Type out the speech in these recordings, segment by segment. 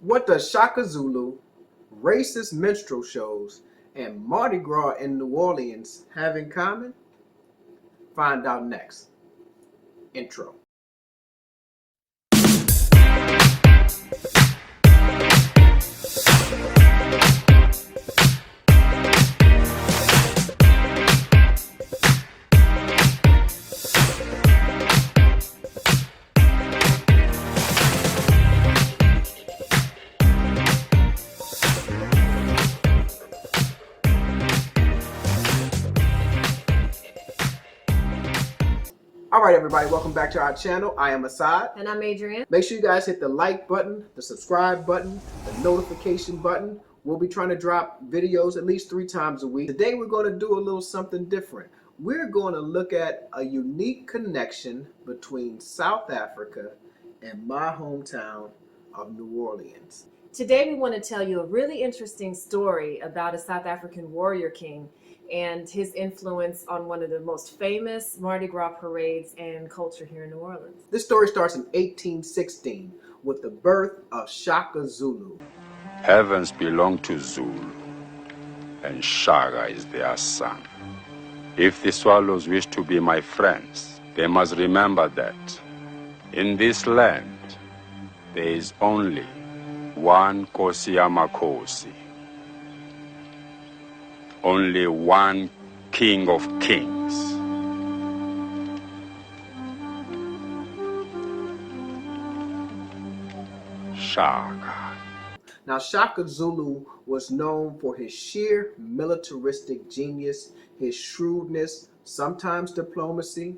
What does Shaka Zulu, racist minstrel shows, and Mardi Gras in New Orleans have in common? Find out next. Intro. All right, everybody, welcome back to our channel. I am Assad. And I'm Adrienne. Make sure you guys hit the like button, the subscribe button, the notification button. We'll be trying to drop videos at least 3 times a week. Today, we're going to do a little something different. We're going to look at a unique connection between South Africa and my hometown of New Orleans. Today we want to tell you a really interesting story about a South African warrior king and his influence on one of the most famous Mardi Gras parades and culture here in New Orleans. This story starts in 1816 with the birth of Shaka Zulu. Heavens belong to Zulu, and Shaka is their son. If the swallows wish to be my friends, they must remember that in this land there is only one Kosi Amakosi, only one King of Kings. Shaka. Now, Shaka Zulu was known for his sheer militaristic genius, his shrewdness, sometimes diplomacy,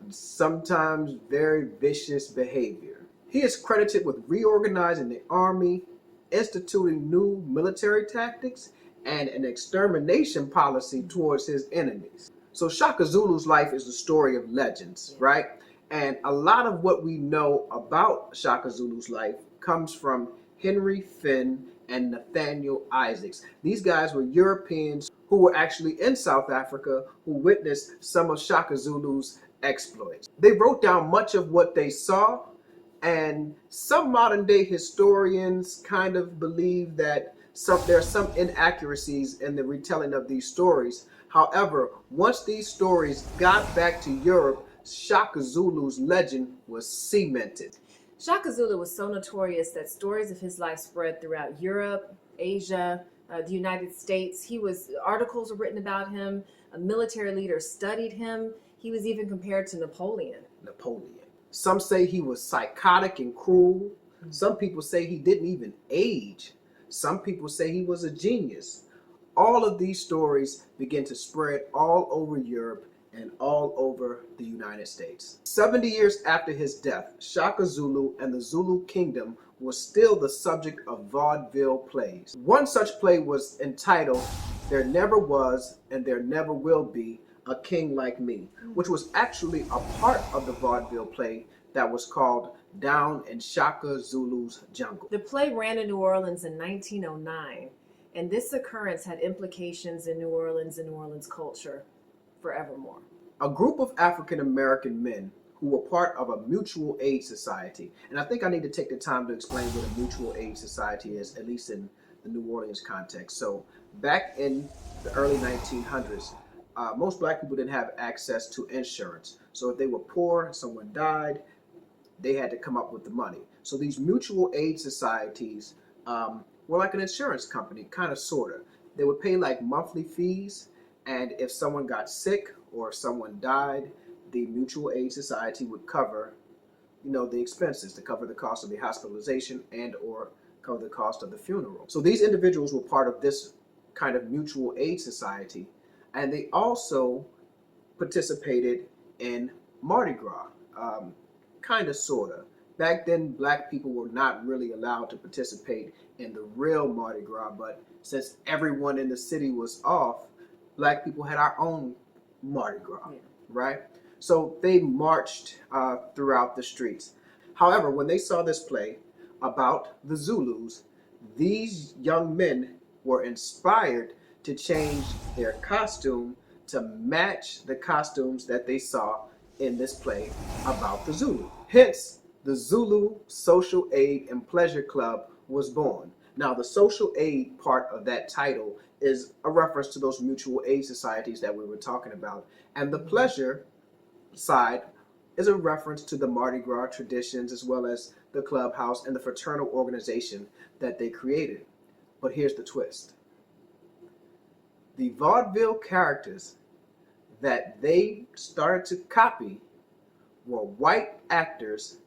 sometimes very vicious behavior. He is credited with reorganizing the army, instituting new military tactics, and an extermination policy towards his enemies. So Shaka Zulu's life is a story of legends, right? And a lot of what we know about Shaka Zulu's life comes from Henry Finn and Nathaniel Isaacs. These guys were Europeans who were actually in South Africa who witnessed some of Shaka Zulu's exploits. They wrote down much of what they saw, and some modern day historians kind of believe that there are some inaccuracies in the retelling of these stories. However, once these stories got back to Europe, Shaka Zulu's legend was cemented. Shaka Zulu was so notorious that stories of his life spread throughout Europe, Asia, the United States. Articles were written about him. Military leaders studied him. He was even compared to Napoleon. Some say he was psychotic and cruel. Some people say he didn't even age. Some people say he was a genius. All of these stories begin to spread all over Europe and all over the United States. 70 years after his death, Shaka Zulu and the Zulu kingdom was still the subject of vaudeville plays. One such play was entitled "There Never Was and There Never Will Be a King Like Me," which was actually a part of the vaudeville play that was called Down in Shaka Zulu's Jungle. The play ran in New Orleans in 1909, and this occurrence had implications in New Orleans and New Orleans culture forevermore. A group of African American men who were part of a mutual aid society, and I think I need to take the time to explain what a mutual aid society is, at least in the New Orleans context. So back in the early 1900s, most black people didn't have access to insurance. So if they were poor and someone died, they had to come up with the money. So these mutual aid societies were like an insurance company, kind of, sort of. They would pay like monthly fees, and if someone got sick or if someone died, the mutual aid society would cover, the expenses, to cover the cost of the hospitalization and or cover the cost of the funeral. So these individuals were part of this kind of mutual aid society, and they also participated in Mardi Gras, kind of, sort of. Back then, black people were not really allowed to participate in the real Mardi Gras, but since everyone in the city was off, black people had our own Mardi Gras, right? So they marched throughout the streets. However, when they saw this play about the Zulus, these young men were inspired to change their costume to match the costumes that they saw in this play about the Zulu. Hence, the Zulu Social Aid and Pleasure Club was born. Now, the social aid part of that title is a reference to those mutual aid societies that we were talking about. And the pleasure side is a reference to the Mardi Gras traditions as well as the clubhouse and the fraternal organization that they created. But here's the twist. The vaudeville characters that they started to copy were white actors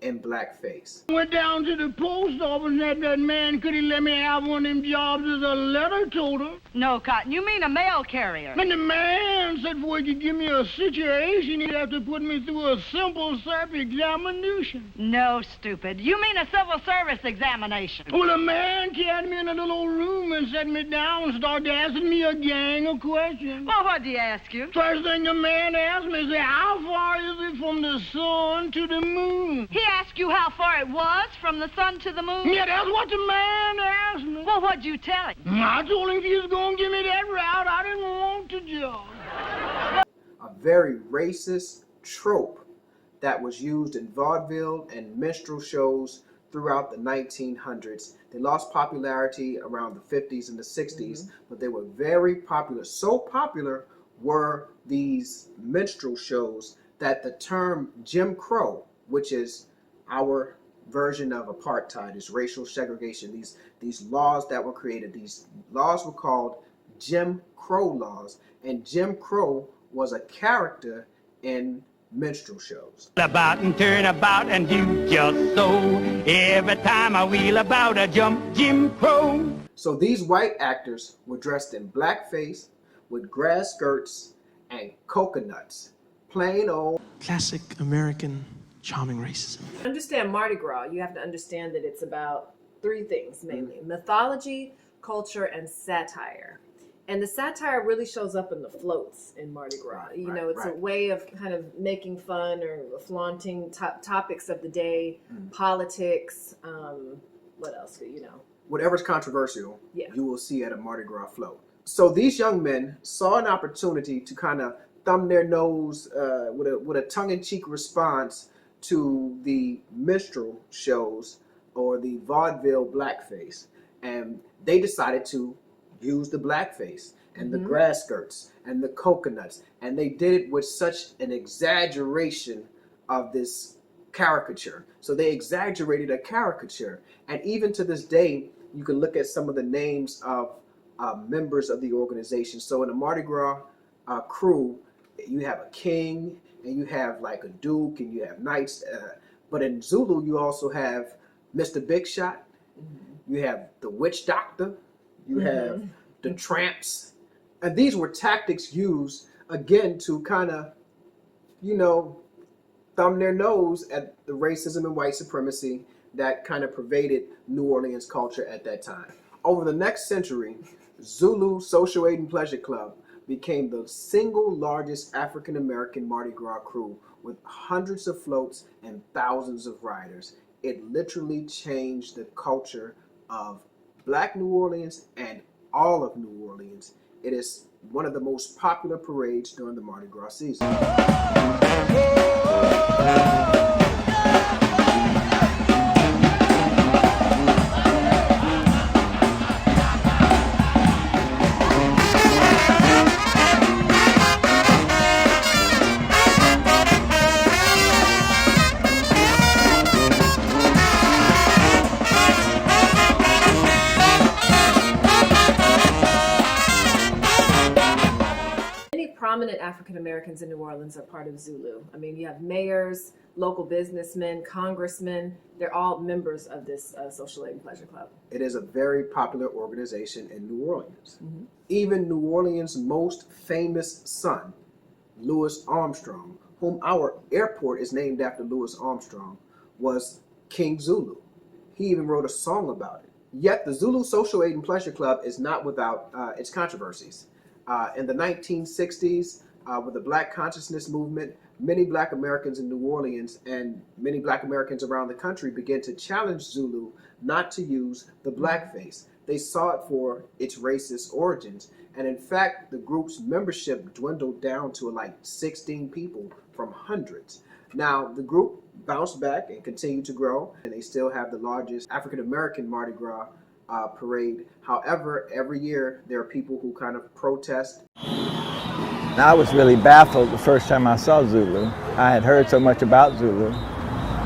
in blackface. Went down to the post office and asked that man could he let me have one of them jobs as a letter toter. No, Cotton, you mean a mail carrier. And the man said before he could give me a situation, he'd have to put me through a simple self-examination. No, stupid. You mean a civil service examination. Well, the man carried me in a little old room and set me down and started asking me a gang of questions. Well, what'd he ask you? First thing the man asked me is, how far is it from the sun to the moon? He asked you how far it was from the sun to the moon? Yeah, that's what the man asked me. Well, what'd you tell him? I told him if he was going to give me that route, I didn't want the job. A very racist trope that was used in vaudeville and minstrel shows throughout the 1900s. They lost popularity around the 50s and the 60s, but they were very popular. So popular were these minstrel shows that the term Jim Crow, which is our version of apartheid, is racial segregation. These laws that were created, these laws were called Jim Crow laws, and Jim Crow was a character in minstrel shows. About and turn about and do just so. Every time I wheel about, I jump Jim Crow. So these white actors were dressed in blackface with grass skirts and coconuts. Plain old classic American charming racism. To understand Mardi Gras, you have to understand that it's about three things mainly: mythology, culture, and satire. And the satire really shows up in the floats in Mardi Gras. You know, it's a way of kind of making fun or flaunting topics of the day, politics, what else, you know. Whatever's controversial, Yeah. you will see at a Mardi Gras float. So these young men saw an opportunity to kind of thumb their nose with a tongue-in-cheek response to the minstrel shows or the vaudeville blackface. And they decided to use the blackface and the grass skirts and the coconuts. And they did it with such an exaggeration of this caricature. So they exaggerated a caricature. And even to this day, you can look at some of the names of members of the organization. So in the Mardi Gras crew, you have a king, and you have like a duke, and you have knights. But in Zulu, you also have Mr. Big Shot. You have the witch doctor. You have the tramps. And these were tactics used, again, to kind of, you know, thumb their nose at the racism and white supremacy that kind of pervaded New Orleans culture at that time. Over the next century, Zulu Social Aid and Pleasure Club became the single largest African-American Mardi Gras crew with hundreds of floats and thousands of riders. It literally changed the culture of Black New Orleans and all of New Orleans. It is one of the most popular parades during the Mardi Gras season. Prominent African Americans in New Orleans are part of Zulu. I mean, you have mayors, local businessmen, congressmen. They're all members of this Social Aid and Pleasure Club. It is a very popular organization in New Orleans. Even New Orleans' most famous son, Louis Armstrong, whom our airport is named after Louis Armstrong, was King Zulu. He even wrote a song about it. Yet the Zulu Social Aid and Pleasure Club is not without its controversies. In the 1960s, with the Black Consciousness movement, many Black Americans in New Orleans and many Black Americans around the country began to challenge Zulu not to use the blackface. They saw it for its racist origins. And in fact, the group's membership dwindled down to like 16 people from hundreds. Now, the group bounced back and continue to grow, and they still have the largest African American Mardi Gras parade. However, every year there are people who kind of protest. I was really baffled the first time I saw Zulu. I had heard so much about Zulu,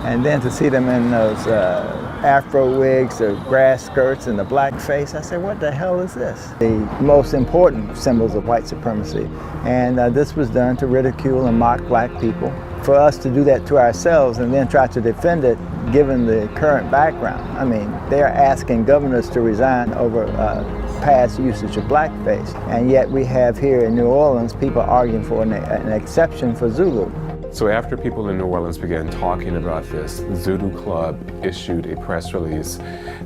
and then to see them in those afro wigs, the grass skirts, and the black face, I said, what the hell is this? The most important symbols of white supremacy, and this was done to ridicule and mock black people. For us to do that to ourselves and then try to defend it, given the current background. I mean, they're asking governors to resign over past usage of blackface, and yet we have here in New Orleans people arguing for an exception for Zulu. So after people in New Orleans began talking about this, the Zulu Club issued a press release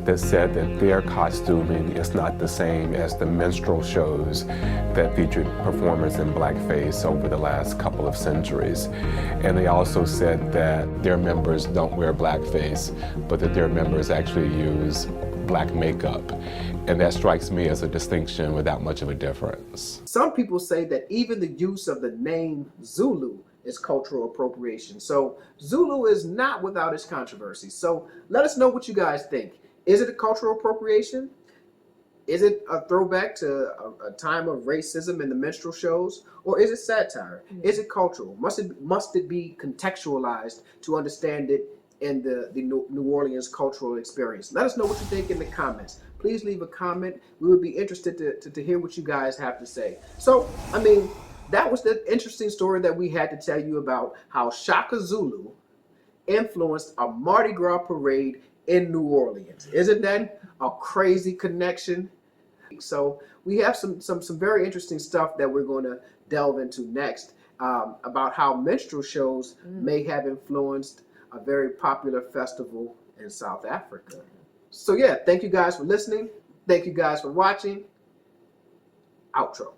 that said that their costuming is not the same as the minstrel shows that featured performers in blackface over the last couple of centuries. And they also said that their members don't wear blackface, but that their members actually use black makeup. And that strikes me as a distinction without much of a difference. Some people say that even the use of the name Zulu is cultural appropriation. So Zulu is not without its controversy. So let us know what you guys think. Is it a cultural appropriation? Is it a throwback to a time of racism in the minstrel shows? Or is it satire? Is it cultural? Must it be contextualized to understand it in the New Orleans cultural experience? Let us know what you think in the comments. Please leave a comment. We would be interested to hear what you guys have to say. So, I mean, that was the interesting story that we had to tell you about how Shaka Zulu influenced a Mardi Gras parade in New Orleans. Isn't that a crazy connection? So we have some very interesting stuff that we're going to delve into next about how minstrel shows may have influenced a very popular festival in South Africa. So yeah, thank you guys for listening. Thank you guys for watching. Outro.